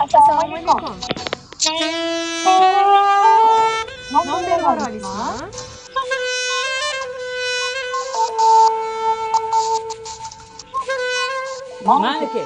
Assalomu alaykum. Non berib olasizmi? Maniki.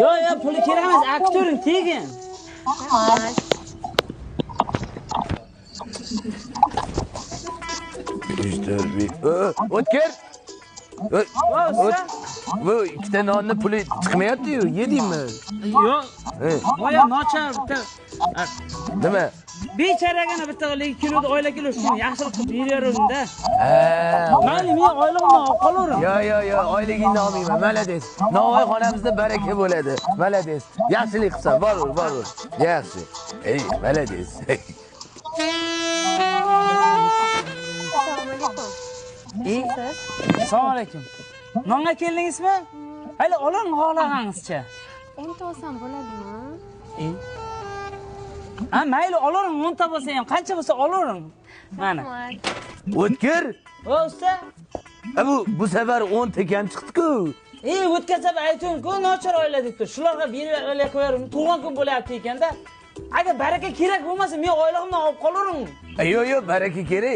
Yo, puli kerak emas, aktyoring tegin. O'tkir. Bu ikkita nonni puli chiqmayapti-yu, yedingmi? Yo'q. Boya nochar bitta. Nima? Bechoragina bitta 2 kiloda oyla kilo shuni yaxshilik qilib beraverim-da. Mayli, men oylig'imni olib qolaverim. Yo, oyligingni olmayman. Malades. Navoiy xonamizda baraka bo'ladi. Malades. Yaxshilik qilsan, bor. Yaxshi. Malades. Assalomu alaykum. Nonga keldingizmi? Hali oling xohlagangizcha. O'nta olsam bo'ladimi? Mayli, olaring, 10 ta bo'lsa ham, qancha bo'lsa olaring. Mana. O'tkir. Usta. Bu safar 10 ta kam chiqdi-ku. O'tgan safar aytdim-ku, nochar oila debdi. Shularga berib qo'yarim. Tug'an kun bo'lyapti ekanda. Agar baraka kerak bo'lmasa, men oilamni olib qolaverim. Yo'q, baraka kerak.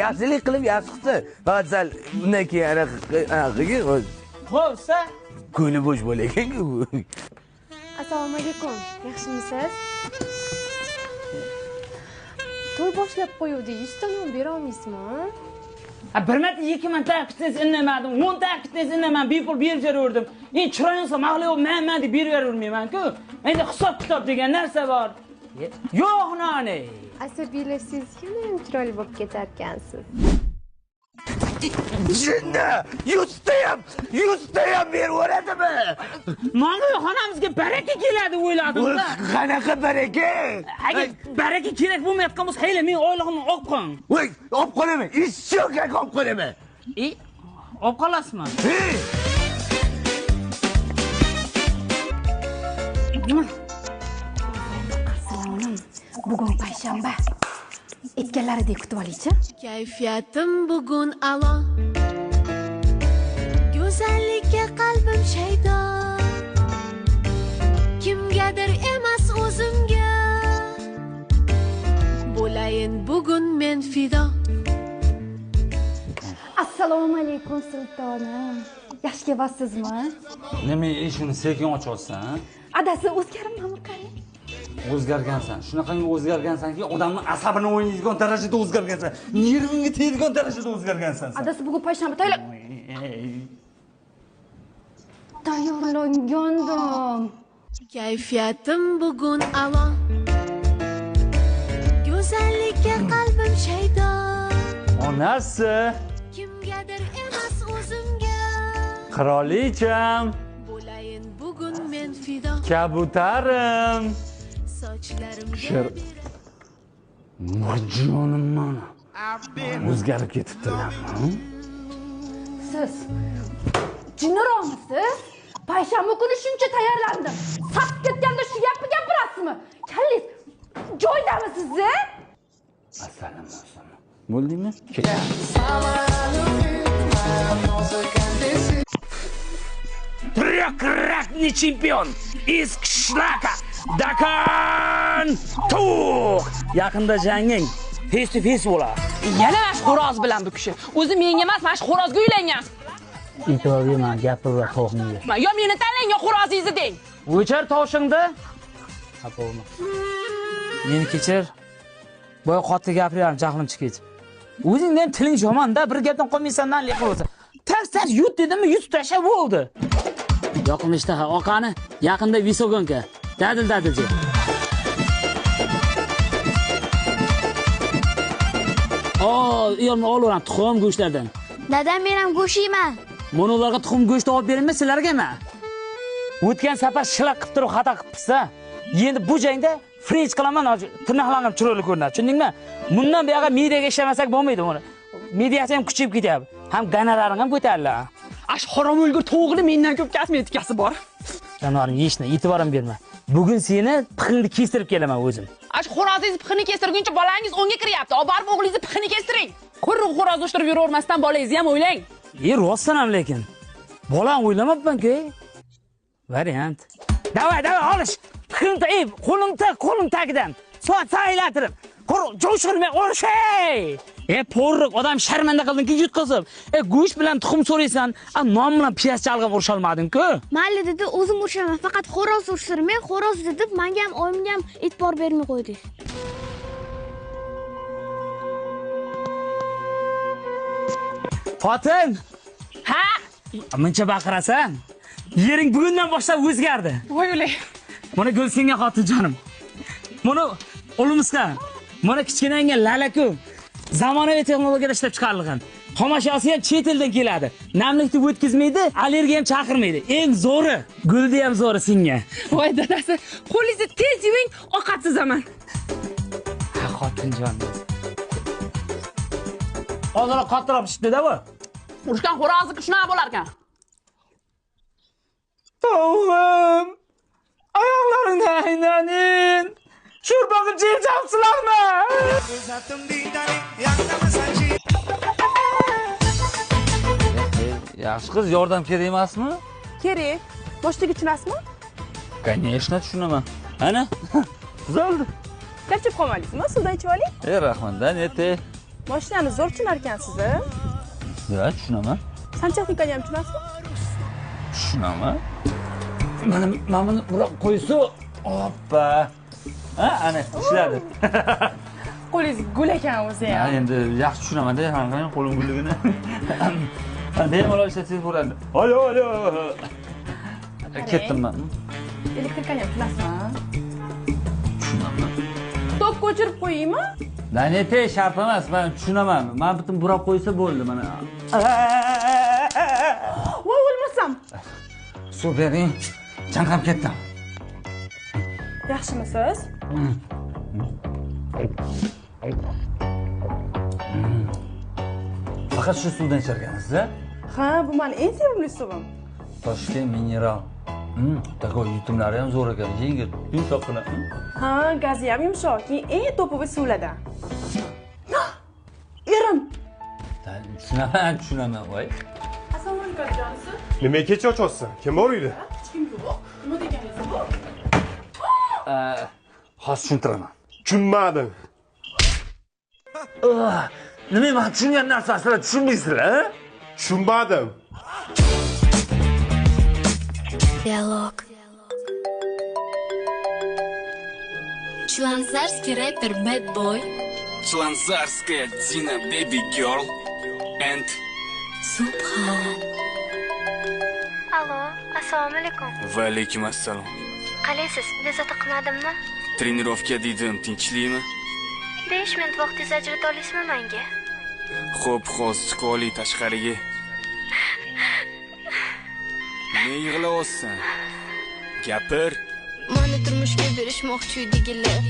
Yaxshilik qilib yaxshi qilsa. Faqat sal undan keyin ana qilgin o'z. Xo'p, usta. Ko'ngli bo'sh bo'lagan-ku. Assalomu alaykum. Yaxshimisiz? To'y boshlab qo'yuvdik. 100 ta non bera olmaysizmi? Bir marta 2 marta aktingiz innamadim, 10 ta aktingiz innaman, bepul berib beraverdim. Chiroyingizga mag'lub men deb beravermayman-ku. Endi hisob kitob degan narsa bor. Yo'q, noni. Asabiylashsangiz ham chiroyli bo'lib ketarkansiz. Jinni, 100 ta ham beraveradimi? Mana xonamizga baraka keladi o'yladim-da. Qanaqa baraka? Agar baraka kerak bo'lmayotgan bo'lsa, hayli men oylig'imni olib qo'ying. Voy, olib qolaman. Ishyoqqa olib qolaman. Olib qolasizmi? Assalomu. Bugun payshanba. Etganlaridek kutib oling-chi. Kayfiyatim bugun a'lo. Go'zallikka qalbim shaydo. Kimgadir emas o'zimga. Bo'layin bugun men fido. Assalomu alaykum sultonim. Yaxshi kelyapsizmi? Nima eshikni sekin ochyapsan? Adasi o'zgaribmanmi qani? O'zgargansan. Shunaqangi o'zgargansanki, odamning asabini o'ynaydigan darajada o'zgargansan. Nervingga tegadigan darajada o'zgargansan sen. Adasi bugun payshanba tayyorlangandim. Kayfiyatim bugun a'lo. Go'zallikka qalbim shaydo. Onasi, Kimgadir emas o'zimga. qirolicham, Bo'layin bugun men fido. kabutarim. Sochlarimga Jonim mana. O'zgarib ketibdilarmi? Siz jinniroqmisiz? Payshanba kuni shuncha tayyorlandim. Sap ketganda shu gapni gapirasizmi? Kallingiz joydami sizni? Assalam olsun. Bo'ldingmi? Ket. Трёхкратный чемпион из Qishlaqa Dakan Tuq. Yaqinda janging face to face bo'ladi. Yana mana shu xo'roz bilan bu kishi. O'zi menga emas, mana shu xo'rozga uylangan. E'tiborga men gapirib to'g'ni. Yo meni tanlang, yo xo'rozingizni deng. O'char toshingda. Xafa bo'lma. Meni kechir. Boya qattiq gapiryapman, jahlim chiqib. O'zingdan tiling yomon-da, bir gapdan qolmaysandan leqib bo'lsa. Tars yut dedimmi, yut tashlab bo'ldi. Yoqimli ishtaha oqani, yaqinda Visogonka. Dadil-dadilji. Yolni olaman tuxum go'shtlardan. Dadam men ham go'sht yeyman. Monolarga tuxum go'shti olib beringmi, sizlargami? O'tgan safar shilaq qilib turib xato qilibsiz-a. Endi bu jangda fresh qilaman, tirnoqlarim chiroyli ko'rinadi. Tushundingmi? Bundan buyoqqa mediaga ishlamasak bo'lmaydi buni. Mediasi ham kuchayib ketyapti. Ham gonoraring ham ko'tariladi. Ash harom o'lgur to'g'ri mendan ko'p kosmetikasi bor. Janorim yeyishni e'tiborim berma. Bugun seni pixingni kestirib kelaman o'zim. Ash xo'rozingizni pixini kestirguncha bolangiz o'ngga kiryapti. Obarib o'g'lingizni pixini kestiring. Qurq xo'roz o'shtirib yuravermasdan bolangizni ham o'ylang. Rostdan ham lekin. Bolam o'ylamabman-ku. Variant. Davay, olish. Qo'ling tagidan. Soat saylatirib. Jo'shqirmay o'rishay. Porriq odam sharmanda qilding-ku yutqizib. Go'sht bilan tuxum so'raysan, non bilan piyaz chalg'ab urisha olmading-ku. Mayli dedi, o'zim urishaman, faqat xo'roz urishtirmay, xo'roz deb menga ham oyimga ham e'tibor bermay qo'ydingiz. Xotin, Ha? muncha baqirasan. Yering bugundan boshlab o'zgardi. Voy o'lay. Mana Gulsinga xotinjonim. Mana o'limizga. Mana kichkinanga lalaku. Zamonaviy texnologiyada ishlab chiqarilgan. Xomashyosi ham chet eldan keladi. Namlikni o'tkazmaydi, allergiya ham chaqirmaydi. Eng zo'ri, guldi ham zo'ri senga. Voy dadasi, qo'lingizni tez yuving, ovqatsizaman. Ha, xotinjon. Hozir qattiqroq pishdi-da bu. Urushgan xo'rozniki shunaqa bo'lar ekan. To'g'rim. Oyoqlaringni aynanin. Sho'rbog'i jiljabsizlarmi? Yaxshi qiz, yordam kerak emasmi? Kerak. Boshliq tushunasizmi? Конечно, tushunaman. Ana, tuzaldi. Charchab qolmadingizmi? Suvdan ichib oling. Rahmat, Danete. Mashinani zo'r tushunar ekansiz. Ya, tushunaman. Santexnikani ham tushunasizmi? Tushunaman. Mana buni burab qo'ysa, oppa. Ha, ana ishladi. Qo'lingiz gul ekan o'zi ham. Endi yaxshi tushunaman-da, qarang qo'lim gulligini. Bemalol ishlasangiz bo'ladi. Alo. Ketdim men. Elektrikani ham tushunasizmi? Tushunaman. Tok ko'chirib qo'yaymi? Danete shart emas, men tushunaman. Men bitim burab qo'ysa bo'ldi mana. Voy o'lmasam. Suv bering. Chanqab ketdim. Yaxshimisiz? Faqat shu suvdan icharkansiz-a? Ha, bu meni eng sevimli suvim. Toshkent mineral. Такой yutumlari ham zo'r ekan, yengil, yumshoqqina. Ha, gazi ham yumshoq, keyin eng to'pivi suvlarda. Erim. Tushunaman, voy. Assalomu alaykum jonisi. Nimaga kech ochyapsan? Kim bor uyda? Hech kim yo'q. Nima deganingiz bu? Hozir tushuntiraman. Tushunmadim. Nima men tushungan narsasini tushunmaysizlar? Tushunmadim. Dialog. Chlanzarский рэпер Bad Boy. Chlanzarskая Dina Baby Girl. And Subhan. Alo, assalomu alaykum. Va alaykum assalom. Qalaysiz? Bezovta qilmadimmi? Trenirovka dedim, tinchlikmi? 5 minut vaqtingizni ajrata olasizmi menga? Xo'p, hozir chiqib olay tashqariga. Ne yig'layapsan? Gapir. Mani turmushga berishmoqchi degilar.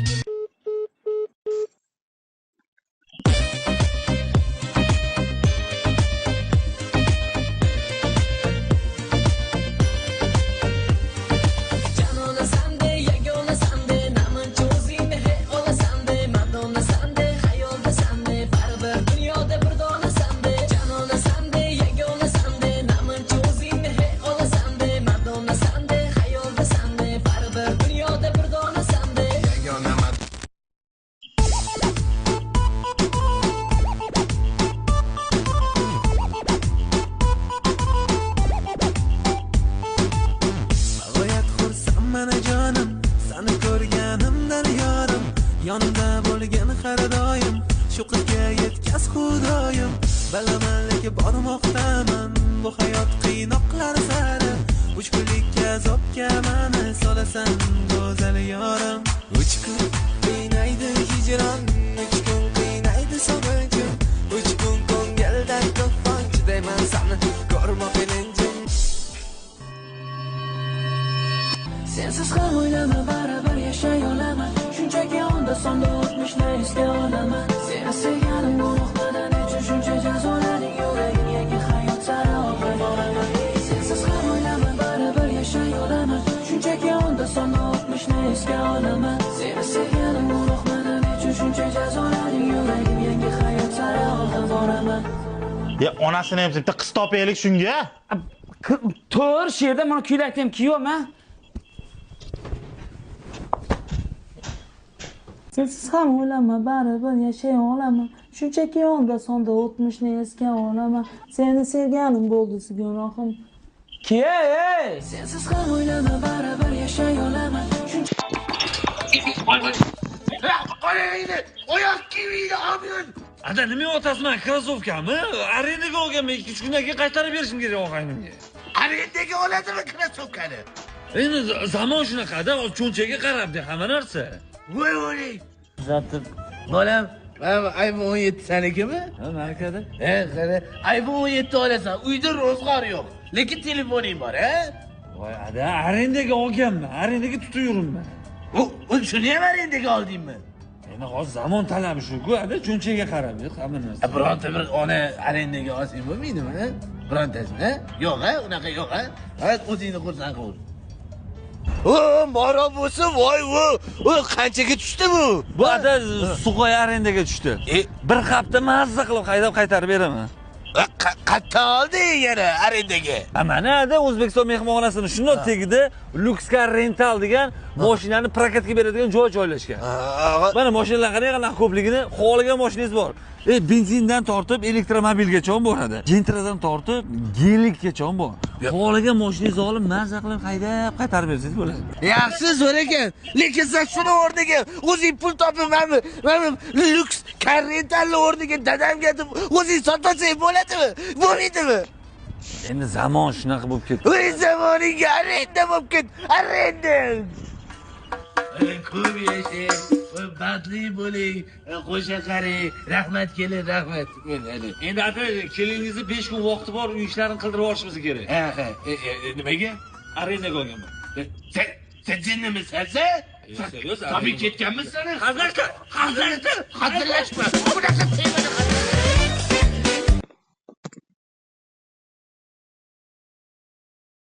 Yonimda bo'lgan har doim shu qizga yetkaz xudoyim. Bilaman lekin bormoqdaman bu hayot qiynoqlar sari. 3 kunlik azobga meni solasan go'zal yorim. 3 kun qiynaydi hijron, 3 kun qiynaydi sog'inchim. 3 kun ko'ngilda to'fon chidayman seni ko'rmoq ilinjim. Sensiz ham o'ylama, baribir yashay olaman. Shunchaki onda sonda o'tmishni esga olaman. Seni sevganim gunohmadan nechun shuncha jazolading, yuragim yangi hayot sari olib boraman. Sensiz ham o'ylama, baribir yashay olaman. Shunchaki onda sonda o'tmishni esga olaman. Seni sevganim gunohmadan nechun shuncha jazolading, yuragim yangi hayot sari olib boraman. Onasini ham bitta qiz topaylik shunga. To'r sherda mana ko'ylakni ham kiyaman. Sensiz ham o'lama, baribir yashay olaman. Shunchaki onda sonda o'tmishni esga olaman. Seni sevganim bo'ldi gunohim. Ey! Sensiz ham o'ylama, baribir yashay olaman. Qo'lingni, oyoq kiyimingni olmayman. Ada nima otasman, krossovkami? Arendaga olganman, 2-3 kundan keyin qaytarib berishim kerak og'aynimga. Arendaga oladimi krossovkani? Endi zamon shunaqada, cho'nchaga qarabdi hamma narsa. Voy. Uzatib. Bolam, iPhone 17 senikimi? Ha, markada. Qara, iPhone 17 olasan, uyda ro'zg'or yo'q. Lekin telefoning bor, ha? Voy, ada arendaga olganman, arendaga tutib yuribman. Shuni ham arendaga oldingmi? Endi hozir zamon talabi shu-ku, ada cho'nchaga qarab, hamma narsa. Bironta bir ona arendaga olsang bo'lmaydimi, ha? Birontasini, ha? Yo'q, ha? Unaqa yo'q, ha? Ha, o'zingni xursand qil. Moro bo'lsa, voy, qanchaga tushdi bu? Bu ada Suqoy arendaga tushdi. Bir hafta mazza qilib haydab qaytarib beraman. Qatta olding yana arendaga. Mana ada O'zbekiston mehmonxonasini shundoq tagida Luxcar Rental degan mashinani prokatga beradigan joy joylashgan. Mana mashinalar qarang, qanaqa ko'pligini, xohlagan mashinangiz bor. Benzindan tortib elektromobilgacha ham boradi. Gentradan tortib gelikgacha ham bor. Xohlagan mashinangizni olib, mazza qilib haydab qaytarib bersangiz bo'ladi. Yaxshi zo'r ekan. Lekin sen shuni o'rniga o'zing pul topib, mana Luxcar Rentalni o'rniga dadamga deb o'zing sotasang bo'ladimi? Bo'lmaydimi? Endi zamon shunaqa bo'lib ketdi. Voy zamoninga arenda bo'lib ketdi. Arenda. Ko'p yashang, baxtli bo'ling, qo'sha qaring, rahmat kelin, rahmat. Endi aka, keliningizni 5 kun vaqti bor, uy ishlarini qildirib olishimiz kerak. Ha, nimaga? Arendaga olganman. Sen jinnimisan? Tabii ketganmiz seni. Hazırlaşma. Bunaqa